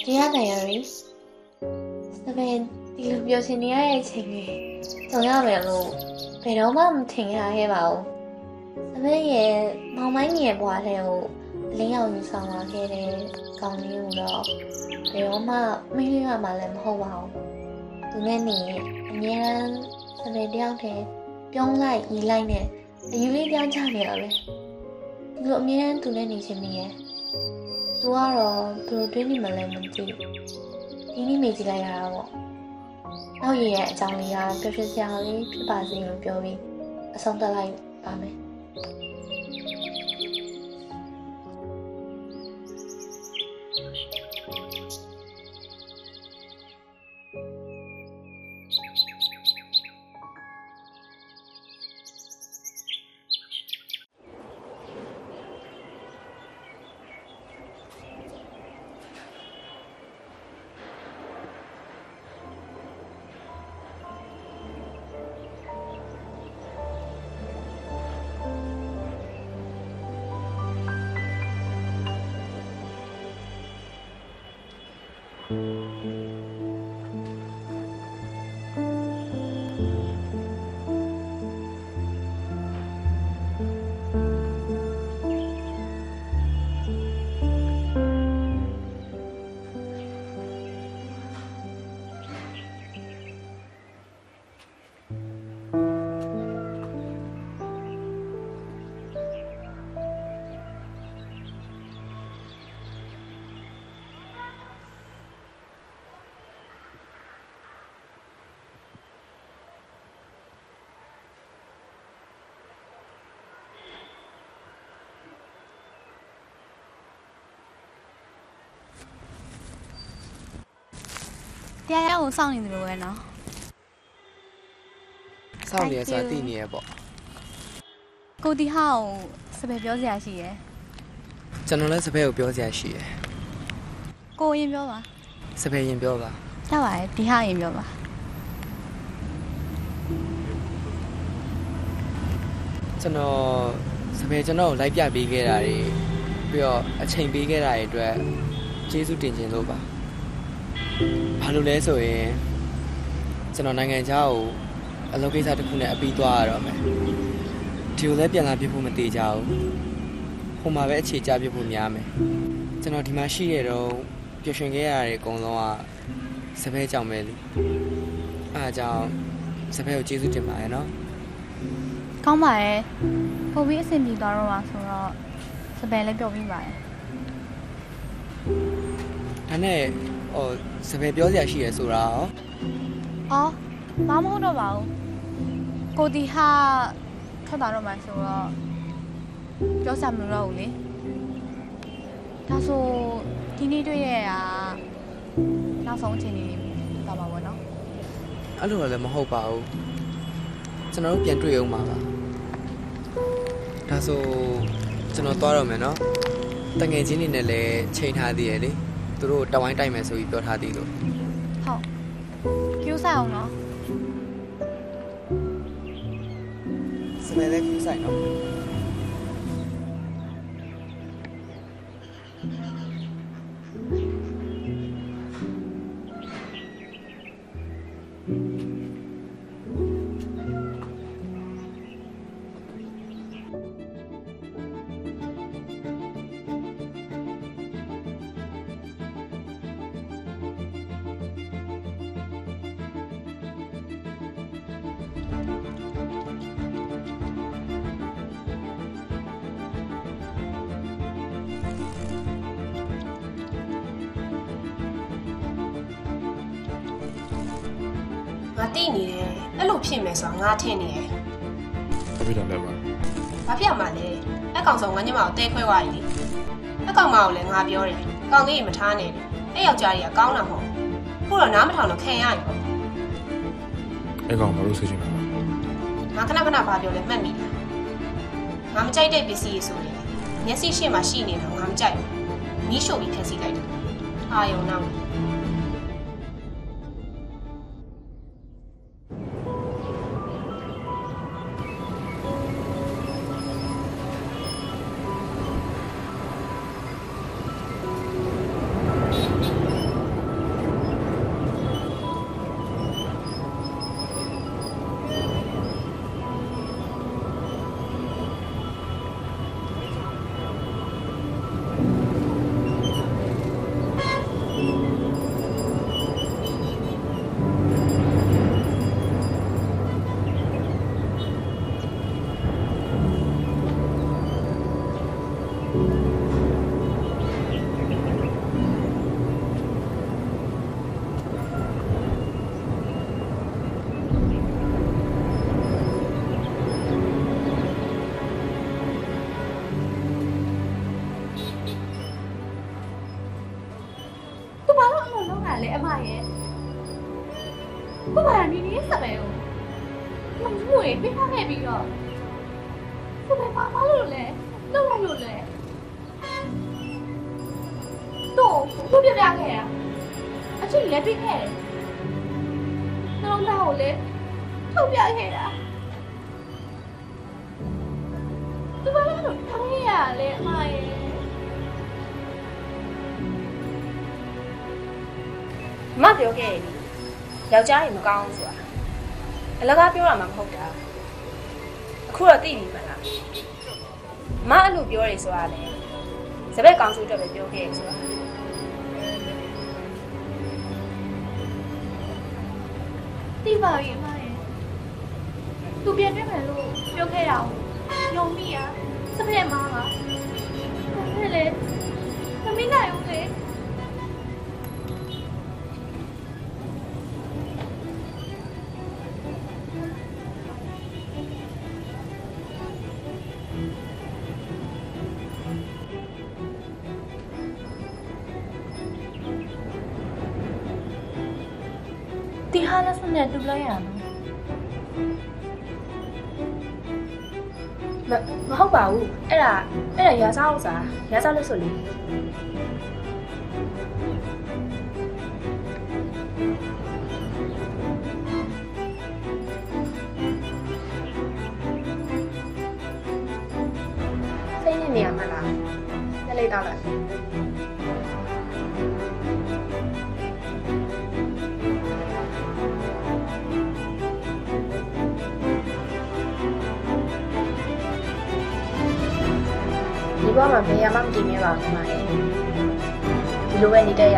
Dear Diaries, Seven, you love your senior age. Don't have a low, but no mum think I have out. 7 မောင်မိုင်းငယ်ဘွားတဲ့ကိုလင်းအောင်ယူဆောင်လာခဲ့တဲ့ကောင်းလေးကိုတော့ဘယ်တော့မှမရွေးရမှလည်းမဟုတ်ပါဘူး။သူနဲ့နေအမြဲတမ်းစပယ်တယောက်တည်းပြုံးလိုက်ညီလိုက်နဲ့အယူလေးပြောင်းချနေရပဲ။သူအမြဲတမ်းသူနဲ့နေချင်နေရဲ့။သူကတော့သူတို့တွင်းနေမှလည်းမသိဘူး။ဒီနေ့မေးကြည့်လိုက်ရတာပေါ့။နောက်ရရဲ့အကြောင်းလေးကပျော်ရွှင်စရာလေးဖြစ်ပါစေလို့ပြောပြီးအဆုံးသတ်လိုက်ပါမယ်။ တရားရအောင်စောင့်နေတယ်လို့ပဲနော်စောင့်နေရဆိုတာသိနေရပေါ့ကိုတီဟာကိုစပယ်ပြောစရာရှိရယ်ကျွန်တော်လည်းစပယ်ကိုပြောစရာရှိရယ်ကိုရင်ပြောပါစပယ်ရင်ပြောပါရပါတယ်တီဟာရင်ပြောပါကျွန်တော်စပယ်ကျွန်တော်ကိုလိုက်ပြပေးခဲ့တာတွေပြီးတော့အချိန်ပေးခဲ့တာတွေအတွက်ကျေးဇူးတင်ခြင်းလို့ပါဘာလို့လဲဆိုရင်ကျွန်တော်နိုင်ငံခြားကိုအလုပ်ကိစ္စတစ်ခုနဲ့အပြီးသွားရတော့မယ်ဒီလိုလဲပြန်လာပြဖို့မသေးကြဘူးဟိုမှာပဲအခြေချပြဖို့များမယ်ကျွန်တော်ဒီမှာရှိရတော့ပျော်ရွှင်ခဲ့ရတဲ့အကုန်လုံးကစပယ်ကြောင့်ပဲလေအားကြောင့်စပယ်ကိုကျေးဇူးတင်ပါတယ်နော်ကောင်းပါရဲ့ပို့ပြီးအဆင်ပြေသွားတော့ပါဆိုတော့စပယ်လည်းပြောပြီးပါတယ်ဒါနဲ့ဟိုစပယ်ပြောစရာရှိရဆိုတာရောအော်ဘာမဟုတ်တော့ပါဘူးကိုတီဟာထွက်သွားတော့မှဆိုတော့ပြောစရာမလိုတော့ဘူးလေဒါဆိုဒီနေ့တွေ့ရတာနောက်ဆုံးအချိန်လေးတော့ပါဘောနော်အဲ့လိုလည်းမဟုတ်ပါဘူးကျွန်တော်တို့ပြန်တွေ့အောင်ပါဒါဆိုကျွန်တော်သွားတော့မယ်နော်တငယ်ချင်းတွေနဲ့လည်းချိန်ထားသေးရလေသူတို့တဝိုင်းတိုက်မယ်ဆိုပြီးပြောထားသေးလို့ဟုတ်ကျူးဆိုင်အောင်နော်စပယ်လည်းကျူးဆိုင်နော် တိနေတယ်အဲ့လိုဖြစ်မယ်ဆိုတာငါထင်နေတယ် တပည့်တော်လည်းပါ ဘာဖြစ်မှာလဲအကောင်ဆောင်ငါညမကိုတဲခွဲသွားပြီလေအကောင်မကိုလည်းငါပြောတယ်ကောင်လေးမထားနဲ့အဲ့ယောက်ျားကြီးကကောင်းတာမဟုတ်ခုတော့နားမထောင်တော့ခံရပြီပေါ့ အဲ့ကောင်ဘာလို့ဆွေးချင်တာလဲ ငါခဏခဏဘာပြောလဲမှတ်မိလားငါမကြိုက်တဲ့ပစ္စည်းတွေဆိုရင်မျက်စိရှေ့မှာရှိနေတော့ငါမကြိုက်ဘူးမီးရှို့ပြီးဖျက်ဆီးလိုက်တယ်အာယုံနောက် သူဘာလို့အဲ့လိုလုပ်တာလဲအမရဲ့ကိုဘာနေနေစပယ်ကိုမငွေပြထားခဲ့ပြီးတော့ကိုဘာလို့လဲလုပ်လိုက်လို့လဲတော့ကိုပြပြခဲ့ရအချင်းလက်တွေ့ခဲ့တယ်နှလုံးသားကိုလည်းထုတ်ပြခဲ့တာသူဘာလို့လုပ်ထားရလဲအမရဲ့ မပြောခဲ့တယ်ယောက်ျားကြီးမကောင်းဘူးဆိုတာအလကားပြောတာမှမဟုတ်တာအခုတော့သိပြီမလားမအဲ့လိုပြောတယ်ဆိုတာလေစပက်ကောင်းစုအတွက်ပဲပြောခဲ့ရဆိုတာ တိပါရဲ့မရဲ့သူပြန်တွေ့မယ်လို့ပြောခဲ့တာကိုယုံမိရစပက်မားပါဘယ်လဲမမနိုင်ဘူးလေဒီဟာလက်စနဲ့တူလိုက်ရအောင် မဟုတ်ပါဘူးအဲ့ဒါရာဇာဥစားရာဇာလို့ဆိုလေစိတ်နဲ့နေရမှာလားလက်လေးတောက်လိုက်ဒီဘက်မှာဘယ်ရမှမတည်မြဲပါဘူးမှာဒီလိုပဲနေတတ်ရ